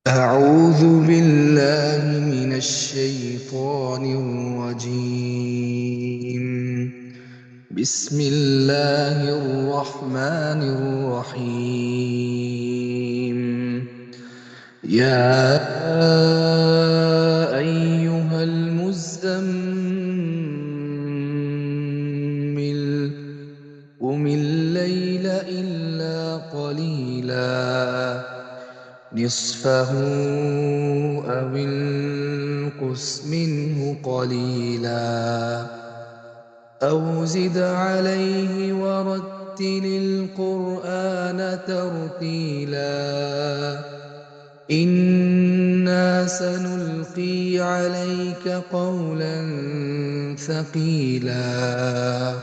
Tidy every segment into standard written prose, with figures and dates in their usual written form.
أعوذ بالله من الشيطان الرجيم. بسم الله الرحمن الرحيم. يا أيها المزمل قم الليل إلا قليلا نصفه أو انقص منه قليلا أو زد عليه ورتل القرآن ترتيلا إنا سنلقي عليك قولا ثقيلا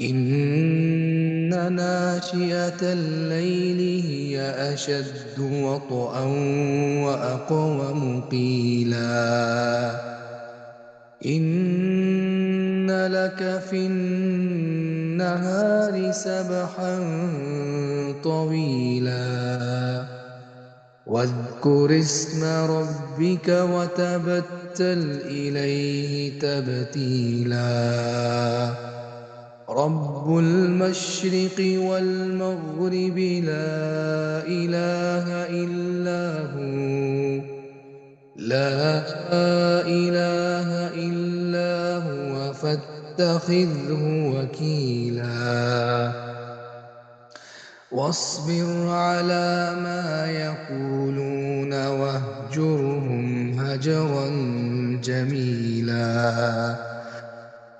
إن ناشئة الليل هي أشد وطئا وأقوم قيلا إن لك في النهار سبحا طويلا واذكر اسم ربك وتبتل إليه تبتيلا رب المشرق والمغرب لا إله إلا هو فاتخذه وكيلا واصبر على ما يقولون واهجرهم هجرا جميلا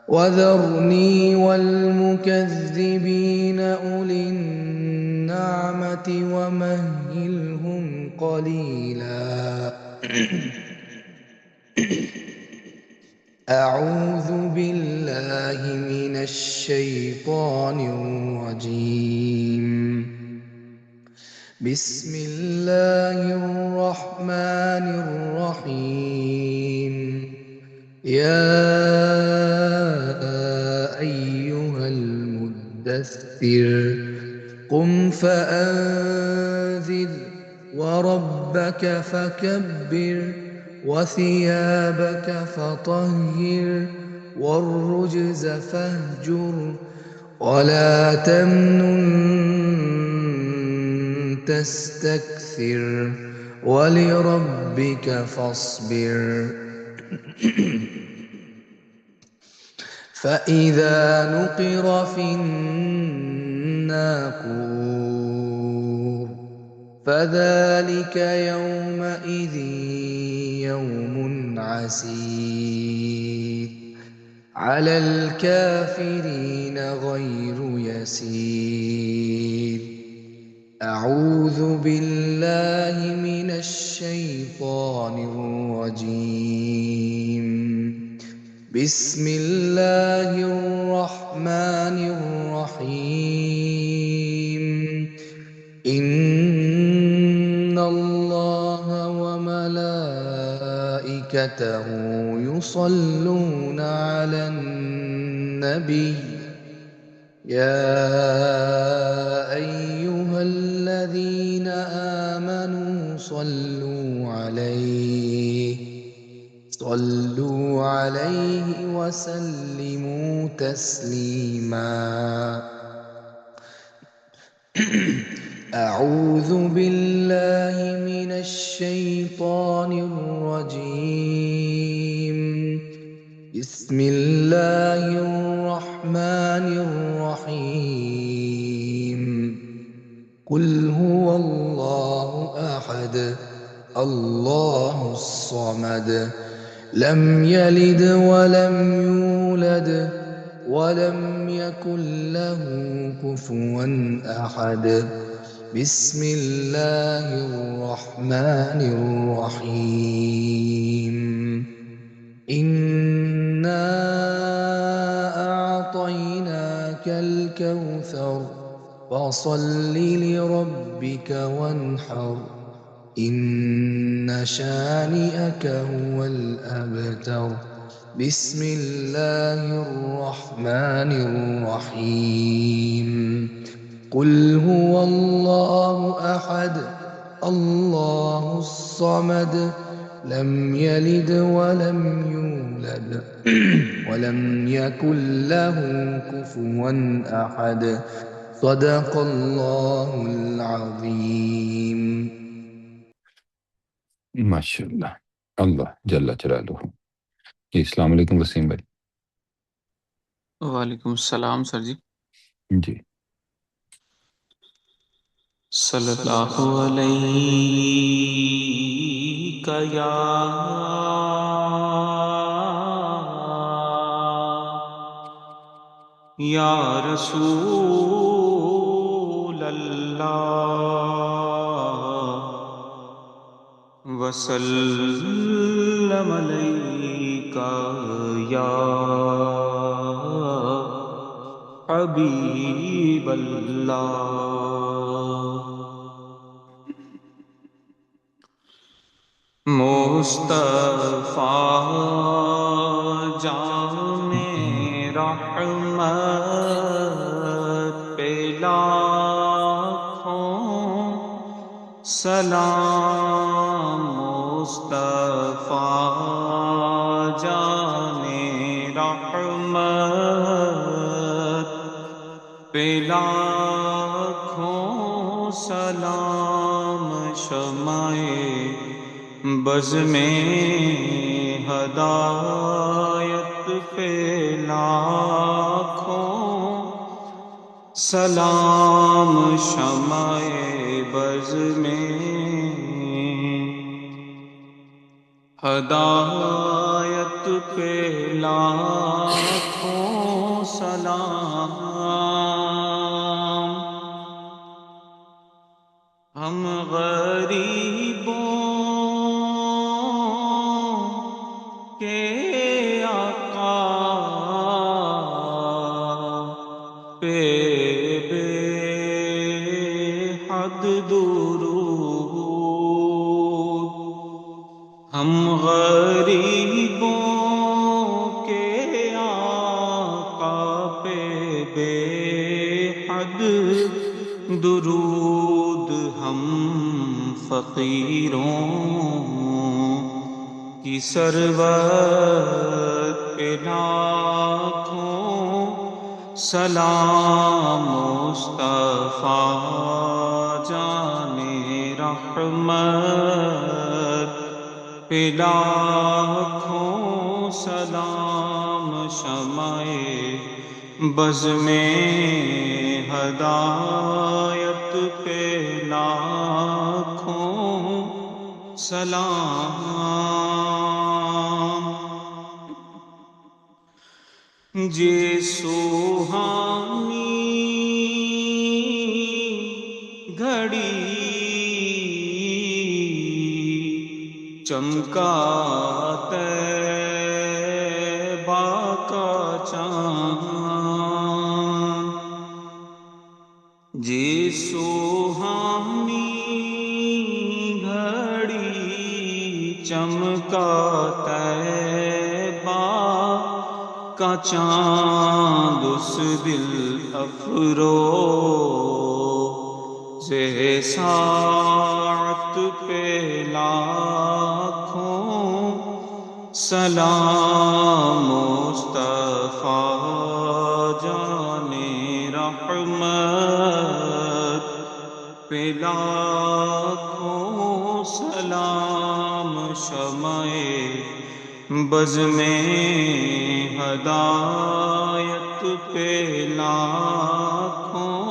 وذرني والمكذبين أولي النعمة ومهلهم قليلا أعوذ بالله من الشيطان الرجيم. بسم الله الرحمن الرحيم. يا أيها المدثر قم فأنذر وربك فكبر وثيابك فطهر والرجز فاهجر ولا تمنن تستكثر ولربك فاصبر فإذا نقر في الناقور فذلك يومئذ يوم عسير على الكافرين غير يسير. أعوذ بالله من الشيطان الرجيم. بسم الله الرحمن الرحيم. إن الله وملائكته يصلون على النبي يا أيها الذين آمنوا صلوا عليه وسلموا تسليما. أعوذ بالله من الشيطان الرجيم. بسم الله الرحمن الرحيم. قل هو الله أحد الله الصمد لم يلد ولم يولد ولم يكن له كفوا أحد. بسم الله الرحمن الرحيم. إنا أعطيناك الكوثر فصل لربك وانحر إن شانئك هو الأبتر. بسم الله الرحمن الرحيم. قل هو الله أحد الله الصمد لم يلد ولم يولد ولم يكن له كفوا أحد صدق الله العظيم. ماشاءاللہ. اللہ جل جلالہ. جی السلام علیکم وسیم بھائی. وعلیکم السلام سر جی. جی صلی اللہ علیہ یا رسول اللہ وسلم علیکہ یا حبیب اللہ. مصطفیٰ جام رحمت پہ لاکھوں سلام. مصطفیٰ جام رحمت پہ لاکھوں سلام. شمع بز میں ہدایت پہ لاکھوں سلام. شمع بز میں ہدایت پہ لاکھوں سلام. ہم غریبوں کے آقا پہ بے حد درود. ہم غریبوں کے آقا پہ بے حد درود. ہم فقیروں کی سرورت پہ لاکھوں سلام. مصطفیٰ جان رحمت پہ لاکھوں سلام. شمع بز میں ہدایت پہ لاکھوں سلام. جے سوہانی گھڑی چمکا طیبہ کا چاند. جے سوہانی گھڑی چمکا طیبہ کا چاند. اس دل افروز ساعت پہ لاکھوں سلام. مصطفیٰ جان رحمت پہ لاکھوں سلام. شمع بز میں ہدایت پہ لاکھوں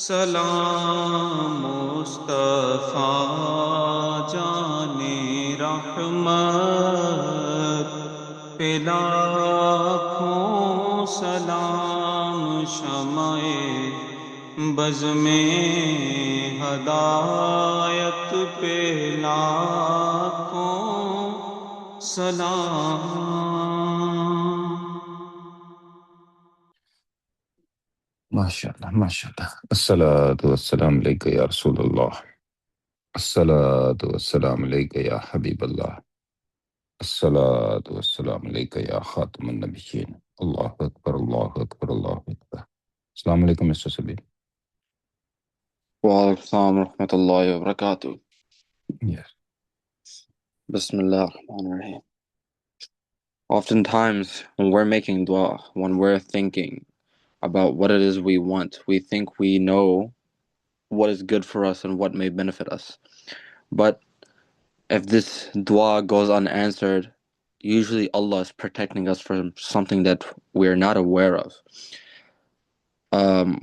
سلام. مصطفیٰ جان رحمت پہ لاکھوں سلام. شمع بز میں ہدایت پہ لاکھوں سلام. ماشاءاللہ ماشاءاللہ. الصلاۃ والسلام علیکہ یا رسول اللہ. الصلاۃ والسلام علیکہ یا حبیب اللہ. الصلاۃ والسلام علیکہ یا خاتم النبیین. اللہ اکبر اللہ اکبر اللہ اکبر. السلام علیکم mister سبیر. Wa alaikum wa rahmatullahi wa barakatuh. Yes. Bismillah ar-Rahman ar-Rahim. Oftentimes, when we're making dua, when we're thinking about what it is we want, we think we know what is good for us and what may benefit us. But if this dua goes unanswered, usually Allah is protecting us from something that we're not aware of.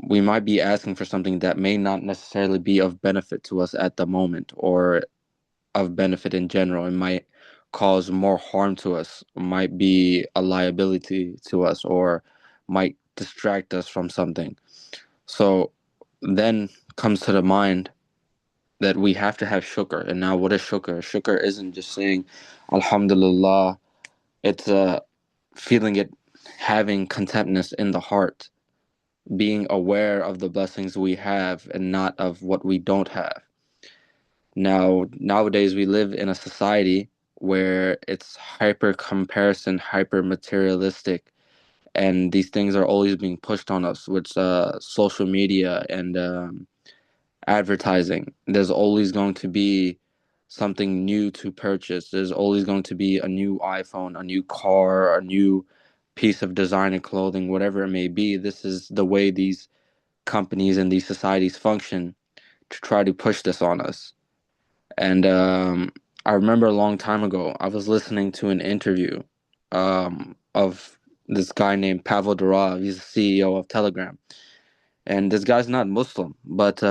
We might be asking for something that may not necessarily be of benefit to us at the moment, or of benefit in general. It might cause more harm to us, might be a liability to us, or might distract us from something. So then comes to the mind that we have to have shukr. And now, what is shukr? Shukr isn't just saying Alhamdulillah, it's feeling it, having contentness in the heart, being aware of the blessings we have and not of what we don't have. Now, nowadays we live in a society where it's hyper comparison, hyper materialistic, and these things are always being pushed on us with social media and advertising. There's always going to be something new to purchase. There's always going to be a new iPhone, a new car, a new piece of designer clothing, whatever it may be. This is the way these companies and these societies function to try to push this on us. And I remember a long time ago, I was listening to an interview of this guy named Pavel Durov. He's the CEO of Telegram. And this guy's not Muslim, but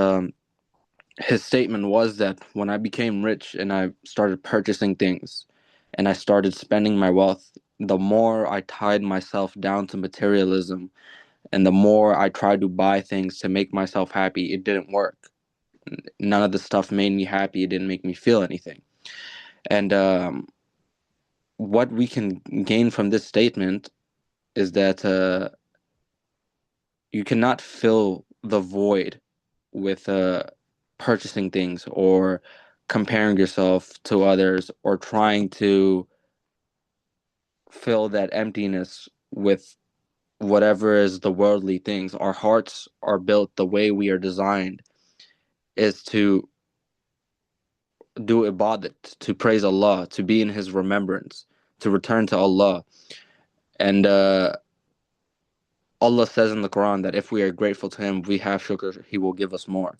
his statement was that when I became rich and I started purchasing things and I started spending my wealth, the more I tied myself down to materialism and the more I tried to buy things to make myself happy, it didn't work. None of the stuff made me happy. It didn't make me feel anything. And what we can gain from this statement is that you cannot fill the void with purchasing things or comparing yourself to others or trying to fill that emptiness with whatever is the worldly things. Our hearts are built the way we are designed is to do ibadat, to praise Allah, to be in His remembrance, to return to Allah. And Allah says in the Quran that if we are grateful to Him, we have shukr, He will give us more.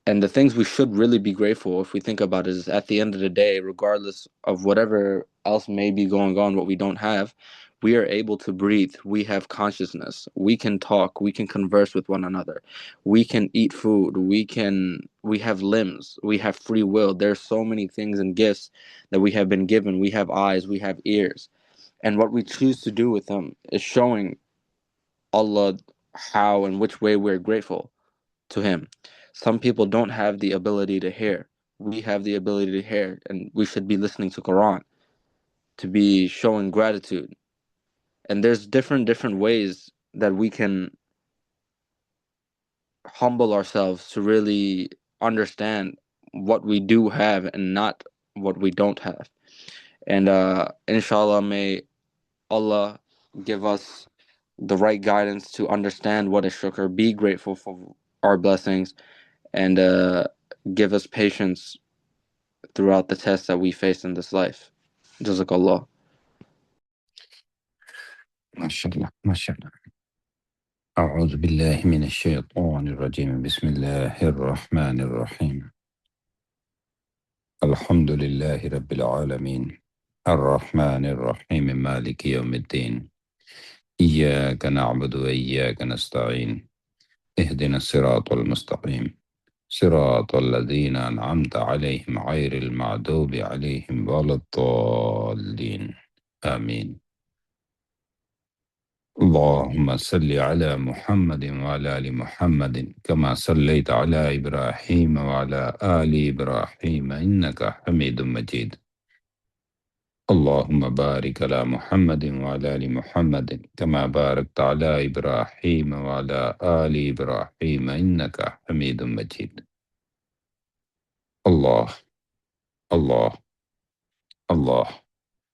And the things we should really be grateful, if we think about it, is at the end of the day, regardless of whatever else may be going on, what we don't have, we are able to breathe. We have consciousness. We can talk. We can converse with one another. We can eat food. We have limbs. We have free will. There's so many things and gifts that we have been given. We have eyes. We have ears. And what we choose to do with them is showing Allah how and which way we're grateful to Him. Some people don't have the ability to hear. We have the ability to hear, and we should be listening to Quran to be showing gratitude. And there's different ways that we can humble ourselves to really understand what we do have and not what we don't have. And inshallah, may Allah give us the right guidance to understand what is shukr, be grateful for our blessings, and give us patience throughout the tests that we face in this life. Jazakallah. MashaAllah, MashaAllah. أعوذ بالله من الشيطان الرجيم. بسم الله الرحمن الرحيم. الحمد لله رب العالمين الرحمن الرحيم مالك يوم الدين إياك نعبد وإياك نستعين اهدنا الصراط المستقيم صراط الذين أنعمت عليهم غير المغضوب عليهم ولا الضالين آمين. اللهم صل على محمد وعلى آل محمد كما صليت على إبراهيم وعلى آل إبراهيم إنك حميد مجيد. اللهم بارك على محمد وعلى آل محمد كما باركت على إبراهيم وعلى آل إبراهيم إنك حميد مجيد. الله الله الله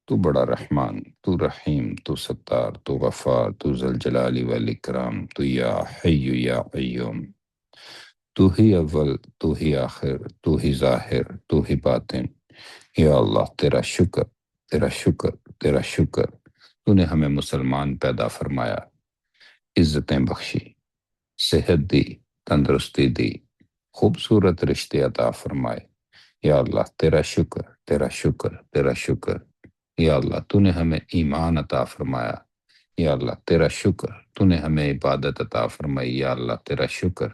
تو بڑا رحمان، تو رحیم، تو ستار، تو غفار، تو ذوالجلال والاکرام، تو یا حی یا قیوم. تو ہی اول، تو ہی آخر، تو ہی ظاہر، تو ہی باطن۔ یا اللہ تیرا شکر، تیرا شکر، تیرا شکر۔ تو نے ہمیں مسلمان پیدا فرمایا، عزتیں بخشی، صحت دی، تندرستی دی، خوبصورت رشتے عطا فرمائے۔ یا اللہ تیرا شکر، تیرا شکر، تیرا شکر۔ یا اللہ تو نے ہمیں ایمان عطا فرمایا۔ یا اللہ تیرا شکر، تو نے ہمیں عبادت عطا فرمائی۔ یا اللہ تیرا شکر،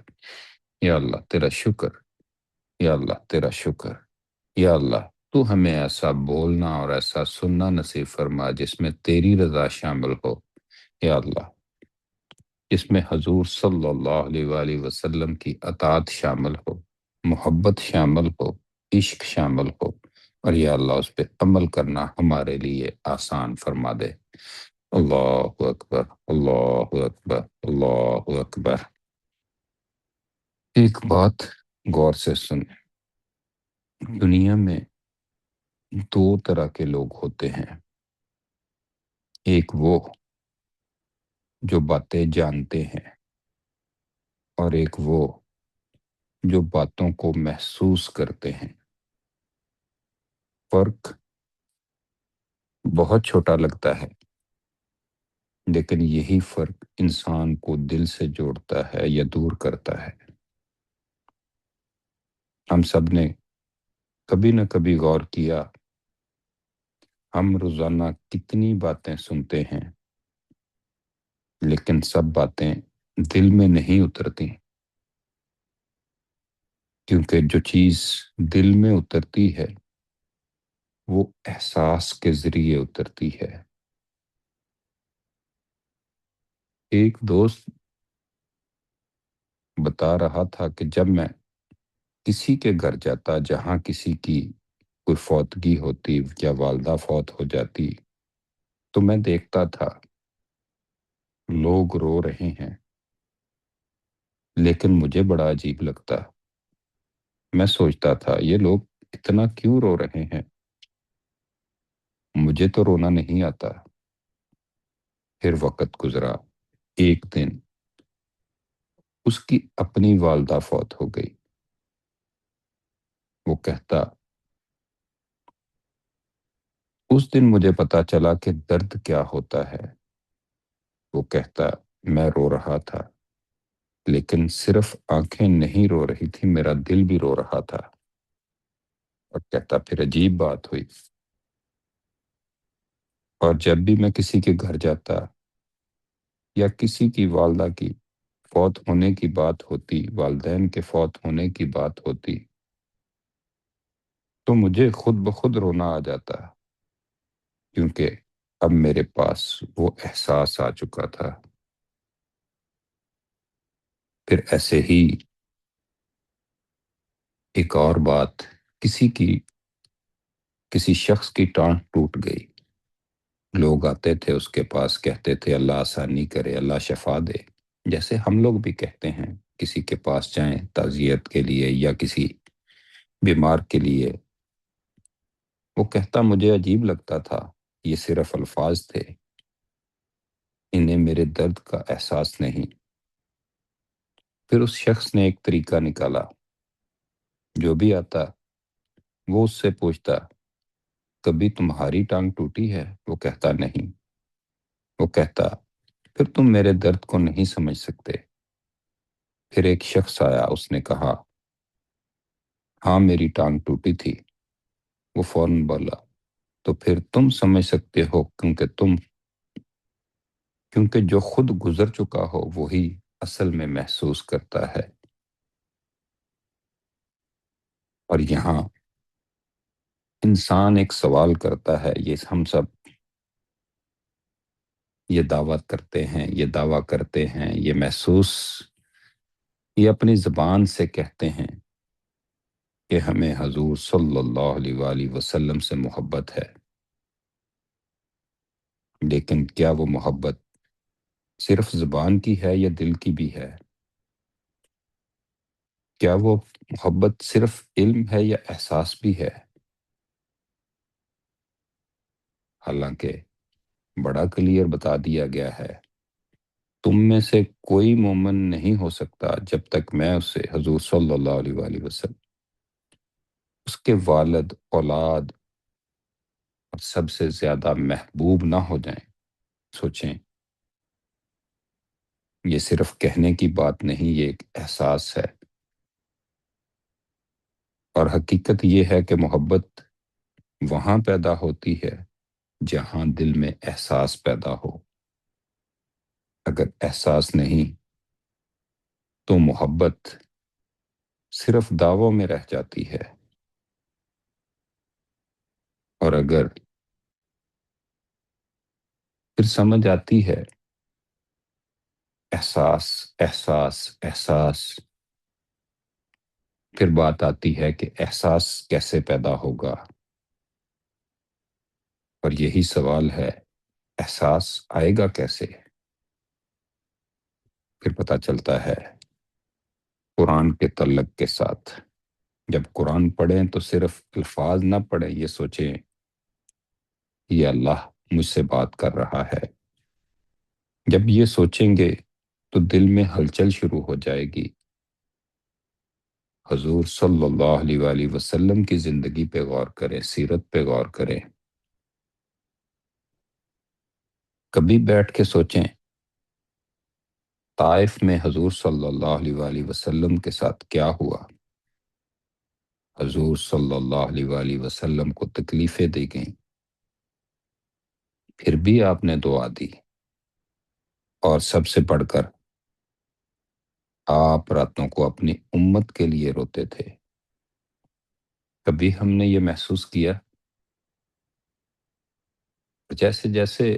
یا اللہ تیرا شکر، یا اللہ تیرا شکر۔ یا اللہ تو ہمیں ایسا بولنا اور ایسا سننا نصیب فرما جس میں تیری رضا شامل ہو۔ یا اللہ جس میں حضور صلی اللہ علیہ وآلہ وسلم کی اطاعت شامل ہو، محبت شامل ہو، عشق شامل ہو، اور یا اللہ اس پہ عمل کرنا ہمارے لیے آسان فرما دے۔ اللہ اکبر، اللہ اکبر، اللہ اکبر۔ ایک بات غور سے سن، دنیا میں دو طرح کے لوگ ہوتے ہیں، ایک وہ جو باتیں جانتے ہیں، اور ایک وہ جو باتوں کو محسوس کرتے ہیں۔ فرق بہت چھوٹا لگتا ہے، لیکن یہی فرق انسان کو دل سے جوڑتا ہے یا دور کرتا ہے۔ ہم سب نے کبھی نہ کبھی غور کیا، ہم روزانہ کتنی باتیں سنتے ہیں، لیکن سب باتیں دل میں نہیں اترتی، کیونکہ جو چیز دل میں اترتی ہے وہ احساس کے ذریعے اترتی ہے۔ ایک دوست بتا رہا تھا کہ جب میں کسی کے گھر جاتا جہاں کسی کی کوئی فوتگی ہوتی یا والدہ فوت ہو جاتی، تو میں دیکھتا تھا لوگ رو رہے ہیں، لیکن مجھے بڑا عجیب لگتا۔ میں سوچتا تھا یہ لوگ اتنا کیوں رو رہے ہیں؟ مجھے تو رونا نہیں آتا۔ پھر وقت گزرا، ایک دن اس کی اپنی والدہ فوت ہو گئی۔ وہ کہتا اس دن مجھے پتا چلا کہ درد کیا ہوتا ہے۔ وہ کہتا میں رو رہا تھا، لیکن صرف آنکھیں نہیں رو رہی تھی، میرا دل بھی رو رہا تھا۔ اور کہتا پھر عجیب بات ہوئی، اور جب بھی میں کسی کے گھر جاتا یا کسی کی والدہ کی فوت ہونے کی بات ہوتی، والدین کے فوت ہونے کی بات ہوتی، تو مجھے خود بخود رونا آ جاتا، کیونکہ اب میرے پاس وہ احساس آ چکا تھا۔ پھر ایسے ہی ایک اور بات، کسی شخص کی ٹانگ ٹوٹ گئی، لوگ آتے تھے اس کے پاس، کہتے تھے اللہ آسانی کرے، اللہ شفا دے، جیسے ہم لوگ بھی کہتے ہیں کسی کے پاس جائیں تعزیت کے لیے یا کسی بیمار کے لیے۔ وہ کہتا مجھے عجیب لگتا تھا، یہ صرف الفاظ تھے، انہیں میرے درد کا احساس نہیں۔ پھر اس شخص نے ایک طریقہ نکالا، جو بھی آتا وہ اس سے پوچھتا کبھی تمہاری ٹانگ ٹوٹی ہے؟ وہ کہتا نہیں۔ وہ کہتا پھر تم میرے درد کو نہیں سمجھ سکتے۔ پھر ایک شخص آیا، اس نے کہا ہاں میری ٹانگ ٹوٹی تھی۔ وہ فوراً بولا تو پھر تم سمجھ سکتے ہو، کیونکہ جو خود گزر چکا ہو وہی اصل میں محسوس کرتا ہے۔ اور یہاں انسان ایک سوال کرتا ہے، یہ ہم سب یہ دعویٰ کرتے ہیں، یہ دعویٰ کرتے ہیں، یہ محسوس، یہ اپنی زبان سے کہتے ہیں کہ ہمیں حضور صلی اللہ علیہ وآلہ وسلم سے محبت ہے، لیکن کیا وہ محبت صرف زبان کی ہے یا دل کی بھی ہے؟ کیا وہ محبت صرف علم ہے یا احساس بھی ہے؟ حالانکہ بڑا کلیئر بتا دیا گیا ہے، تم میں سے کوئی مومن نہیں ہو سکتا جب تک میں اسے حضور صلی اللہ علیہ وآلہ وسلم، اس کے والد، اولاد اور سب سے زیادہ محبوب نہ ہو جائیں۔ سوچیں، یہ صرف کہنے کی بات نہیں، یہ ایک احساس ہے، اور حقیقت یہ ہے کہ محبت وہاں پیدا ہوتی ہے جہاں دل میں احساس پیدا ہو۔ اگر احساس نہیں تو محبت صرف دعووں میں رہ جاتی ہے، اور اگر پھر سمجھ آتی ہے احساس احساس احساس، پھر بات آتی ہے کہ احساس کیسے پیدا ہوگا، اور یہی سوال ہے، احساس آئے گا کیسے؟ پھر پتہ چلتا ہے قرآن کے تعلق کے ساتھ۔ جب قرآن پڑھیں تو صرف الفاظ نہ پڑھیں، یہ سوچیں یہ اللہ مجھ سے بات کر رہا ہے۔ جب یہ سوچیں گے تو دل میں ہلچل شروع ہو جائے گی۔ حضور صلی اللہ علیہ وآلہ وسلم کی زندگی پہ غور کریں، سیرت پہ غور کریں۔ کبھی بیٹھ کے سوچیں طائف میں حضور صلی اللہ علیہ وآلہ وسلم کے ساتھ کیا ہوا۔ حضور صلی اللہ علیہ وآلہ وسلم کو تکلیفیں دی گئیں، پھر بھی آپ نے دعا دی، اور سب سے بڑھ کر آپ راتوں کو اپنی امت کے لیے روتے تھے۔ کبھی ہم نے یہ محسوس کیا جیسے جیسے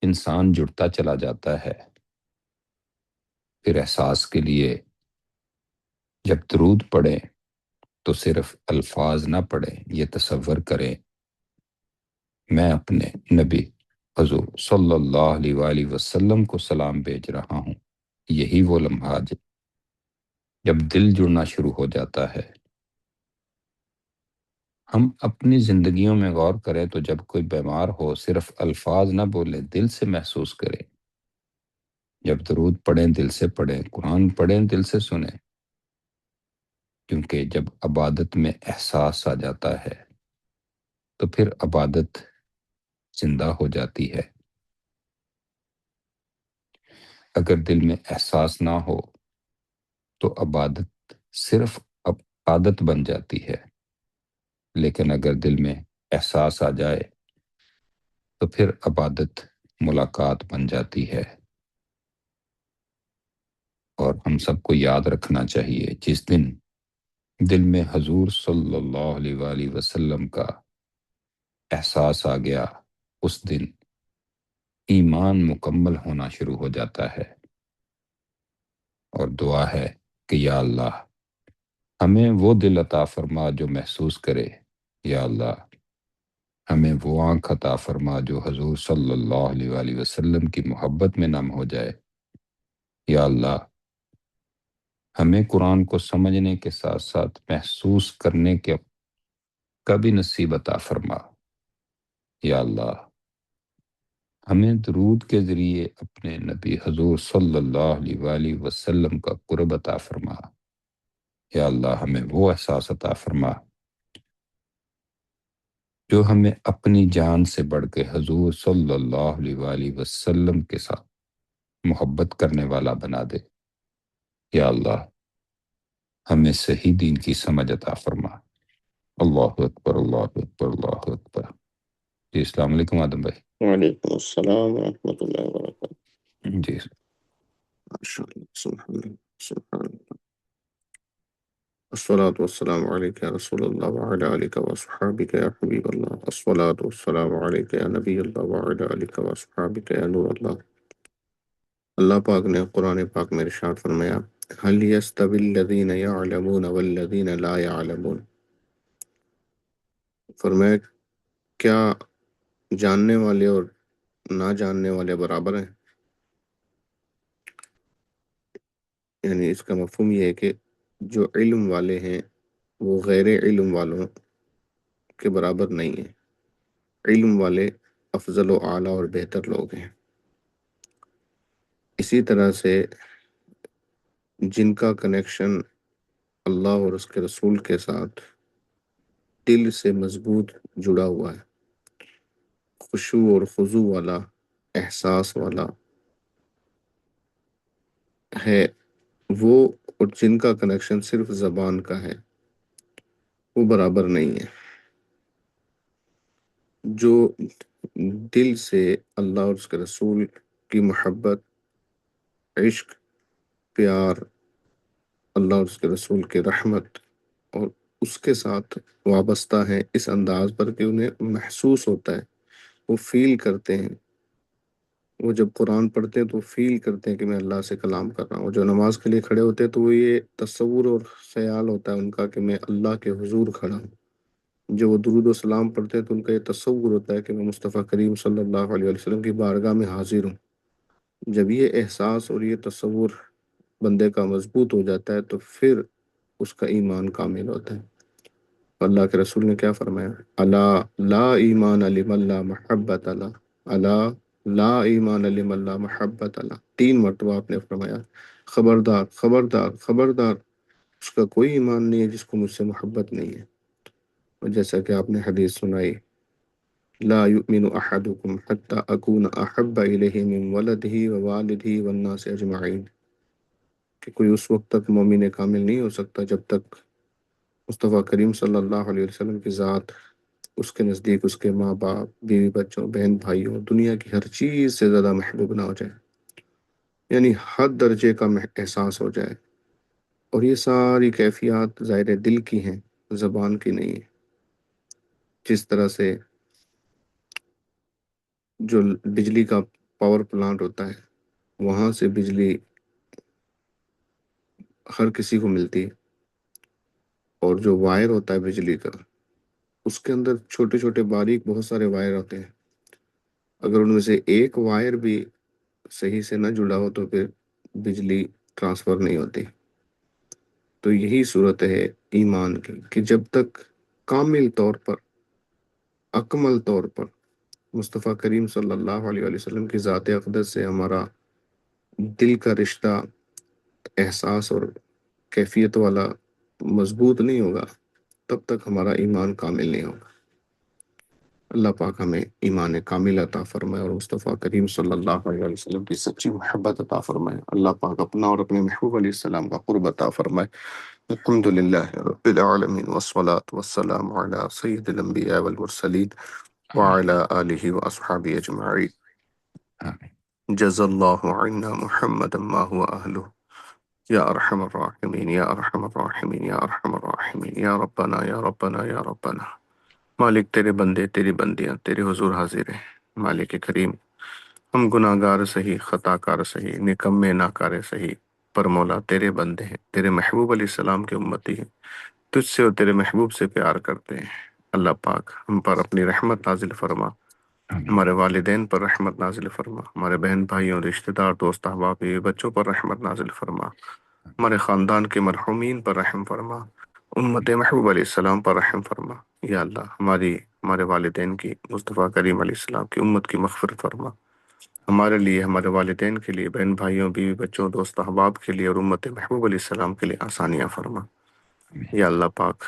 انسان جڑتا چلا جاتا ہے، پھر احساس کے لیے جب درود پڑھیں تو صرف الفاظ نہ پڑھیں، یہ تصور کریں میں اپنے نبی حضور صلی اللہ علیہ وآلہ وسلم کو سلام بھیج رہا ہوں۔ یہی وہ لمحہ جب دل جڑنا شروع ہو جاتا ہے۔ ہم اپنی زندگیوں میں غور کریں تو جب کوئی بیمار ہو صرف الفاظ نہ بولیں، دل سے محسوس کریں۔ جب درود پڑھیں دل سے پڑھیں، قرآن پڑھیں دل سے سنیں، کیونکہ جب عبادت میں احساس آ جاتا ہے تو پھر عبادت زندہ ہو جاتی ہے۔ اگر دل میں احساس نہ ہو تو عبادت صرف عادت بن جاتی ہے، لیکن اگر دل میں احساس آ جائے تو پھر عبادت ملاقات بن جاتی ہے۔ اور ہم سب کو یاد رکھنا چاہیے، جس دن دل میں حضور صلی اللہ علیہ وآلہ وسلم کا احساس آ گیا، اس دن ایمان مکمل ہونا شروع ہو جاتا ہے۔ اور دعا ہے کہ یا اللہ ہمیں وہ دل عطا فرما جو محسوس کرے، یا اللہ ہمیں وہ آنکھ عطا فرما جو حضور صلی اللہ علیہ وآلہ وسلم کی محبت میں نم ہو جائے، یا اللہ ہمیں قرآن کو سمجھنے کے ساتھ ساتھ محسوس کرنے کا بھی نصیب عطا فرما، یا اللہ ہمیں درود کے ذریعے اپنے نبی حضور صلی اللہ علیہ وآلہ وسلم کا قرب عطا فرما، یا اللہ ہمیں وہ احساس عطا فرما جو ہمیں اپنی جان سے بڑھ کے حضور صلی اللہ علیہ وآلہ وسلم کے ساتھ محبت کرنے والا بنا دے، یا اللہ ہمیں صحیح دین کی سمجھ عطا فرما۔ اللہ اکبر، اللہ اکبر، اللہ اکبر۔ جی السلام علیکم آدم بھائی۔ وعلیکم السلام ورحمۃ اللہ وبرکاتہ۔ جی ماشاء اللہ، سبحان اللہ، سبحان اللہ۔ الصلاۃ والسلام علیک یا رسول اللہ وعلی آلک وصحابک یا حبیب اللہ۔ الصلاۃ والسلام علیک یا نبی اللہ وعلی آلک وصحابک یا نور اللہ۔ اللہ پاک نے قرآن پاک میں ارشاد فرمایا، هل يستوي الذین يعلمون والذین لا يعلمون۔ فرمایا کیا جاننے والے اور نہ جاننے والے برابر ہیں؟ یعنی اس کا مفہوم یہ ہے کہ جو علم والے ہیں وہ غیر علم والوں کے برابر نہیں ہیں۔ علم والے افضل و اعلیٰ اور بہتر لوگ ہیں۔ اسی طرح سے جن کا کنیکشن اللہ اور اس کے رسول کے ساتھ دل سے مضبوط جڑا ہوا ہے، خشوع اور خضوع والا، احساس والا ہے، وہ اور جن کا کنیکشن صرف زبان کا ہے وہ برابر نہیں ہے۔ جو دل سے اللہ اور اس کے رسول کی محبت، عشق، پیار، اللہ اور اس کے رسول کے رحمت اور اس کے ساتھ وابستہ ہیں اس انداز پر کہ انہیں محسوس ہوتا ہے، وہ فیل کرتے ہیں، وہ جب قرآن پڑھتے ہیں تو فیل کرتے ہیں کہ میں اللہ سے کلام کر رہا ہوں۔ جو نماز کے لیے کھڑے ہوتے ہیں تو وہ یہ تصور اور خیال ہوتا ہے ان کا کہ میں اللہ کے حضور کھڑا ہوں۔ جو وہ درود و سلام پڑھتے ہیں تو ان کا یہ تصور ہوتا ہے کہ میں مصطفیٰ کریم صلی اللہ علیہ وسلم کی بارگاہ میں حاضر ہوں۔ جب یہ احساس اور یہ تصور بندے کا مضبوط ہو جاتا ہے تو پھر اس کا ایمان کامل ہوتا ہے۔ اللہ کے رسول نے کیا فرمایا؟ الا لا ایمان لمن لا محبت اللہ، الا لا ایمان لمن لا محبت اللہ، 3 مرتبہ آپ نے فرمایا خبردار خبردار خبردار، اس کا کوئی ایمان نہیں ہے جس کو مجھ سے محبت نہیں ہے۔ اور جیسا کہ آپ نے حدیث سنائی، لا یؤمن احدکم حتی اکون احب الیہ من ولدہ ووالدہ والناس اجمعین، کہ کوئی اس وقت تک مومن کامل نہیں ہو سکتا جب تک مصطفیٰ کریم صلی اللہ علیہ وسلم کی ذات اس کے نزدیک اس کے ماں باپ، بیوی بچوں، بہن بھائیوں، دنیا کی ہر چیز سے زیادہ محبوب نہ ہو جائے، یعنی حد درجے کا احساس ہو جائے۔ اور یہ ساری کیفیات ظاہر دل کی ہیں، زبان کی نہیں ہے۔ جس طرح سے جو بجلی کا پاور پلانٹ ہوتا ہے وہاں سے بجلی ہر کسی کو ملتی ہے، اور جو وائر ہوتا ہے بجلی کا اس کے اندر چھوٹے چھوٹے باریک بہت سارے وائر ہوتے ہیں، اگر ان میں سے ایک وائر بھی صحیح سے نہ جڑا ہو تو پھر بجلی ٹرانسفر نہیں ہوتی۔ تو یہی صورت ہے ایمان کی کہ جب تک کامل طور پر، اکمل طور پر مصطفیٰ کریم صلی اللہ علیہ وسلم کی ذات اقدس سے ہمارا دل کا رشتہ، احساس اور کیفیت والا مضبوط نہیں ہوگا تب تک ہمارا ایمان کامل نہیں ہوگا۔ اللہ پاک ہمیں ایمان کامل عطا فرمائے اور مصطفیٰ کریم صلی اللہ علیہ وسلم کی سچی محبت عطا فرمائے۔ اللہ پاک اپنا اور اپنے محبوب علیہ السلام کا قرب عطا فرمائے۔ الحمدللہ رب العالمین والصلاة والسلام علی سید الانبیاء والمرسلین وعلی آلہ واصحابہ اجمعین۔ آمین۔ جزا اللہ عنا محمد ما هو اہلہ، یا ارحم الراحمین یا ارحم الراحمین یا ارحم الراحمین، یا ربنا یا ربنا یا ربنا۔ مالک تیرے بندے، تیری بندیاں تیرے حضور حاضر ہیں۔ مالک کریم، ہم گناہ گار سہی، خطا کار سہی، نکمے ناکارے سہی، پر مولا تیرے بندے ہیں، تیرے محبوب علیہ السلام کے امتی ہیں، تجھ سے اور تیرے محبوب سے پیار کرتے ہیں۔ اللہ پاک ہم پر اپنی رحمت نازل فرما، آمین۔ ہمارے والدین پر رحمت نازل فرما، ہمارے بہن بھائیوں، رشتہ دار، دوست احباب، بیوی بچوں پر رحمت نازل فرما، ہمارے خاندان کے مرحومین پر رحم فرما، امت محبوب علیہ السلام پر رحم فرما۔ یا اللہ ہمارے والدین کی، مصطفیٰ کریم علیہ السلام کی امت کی مغفرت فرما، ہمارے لیے، ہمارے والدین کے لیے، بہن بھائیوں، بیوی بچوں، دوست احباب کے لیے اور امت محبوب علیہ السلام کے لیے آسانیاں فرما۔ یا اللہ پاک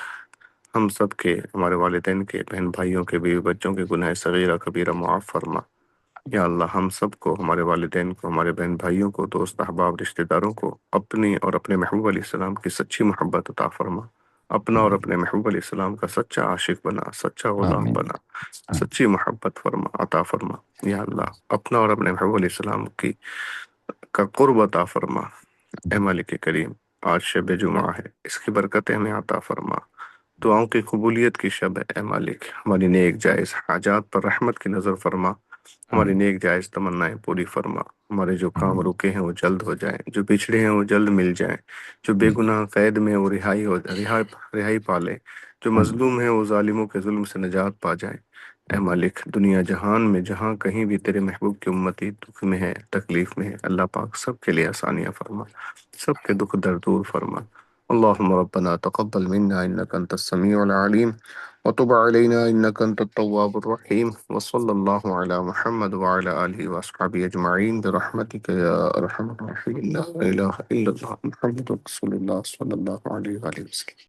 ہم سب کے، ہمارے والدین کے، بہن بھائیوں کے، بیوی بچوں کے گناہ صغیرہ کبیرہ معاف فرما۔ یا اللہ ہم سب کو، ہمارے والدین کو، ہمارے بہن بھائیوں کو، دوست احباب، رشتہ داروں کو اپنی اور اپنے محبوب علیہ السلام کی سچی محبت عطا فرما، اپنا اور اپنے محبوب علیہ السلام کا سچا عاشق بنا، سچا غلام آمین۔ بنا، سچی محبت فرما، عطا فرما۔ یا اللہ اپنا اور اپنے محبوب علیہ السلام کا قرب عطا فرما۔ اے مالک کریم، آج شب جمعہ ہے، اس کی برکتیں ہمیں عطا فرما، دعاؤں کی قبولیت کی شب ہے۔ اے مالک ہماری نیک جائز حاجات پر رحمت کی نظر فرما، ہماری آمین۔ نیک جائز تمنائیں پوری فرما، ہمارے جو کام آمین۔ رکے ہیں وہ جلد ہو جائیں، جو بچھڑے ہیں وہ جلد مل جائیں، جو بے گناہ قید میں ہیں وہ رہائی پا لیں، جو مظلوم ہیں وہ ظالموں کے ظلم سے نجات پا جائیں۔ اے مالک دنیا جہان میں جہاں کہیں بھی تیرے محبوب کی امتی دکھ میں ہے، تکلیف میں ہے، اللہ پاک سب کے لیے آسانیاں فرما، سب کے دکھ درد دور فرما۔ اللهم ربنا تقبل منا إنك أنت السميع العليم وتب علينا إنك أنت التواب الرحيم وصلى الله على محمد وعلى آله وأصحابه أجمعين برحمتك يا أرحم الراحمين لا إله إلا الله محمد رسول الله صلى الله عليه وآله وسلم.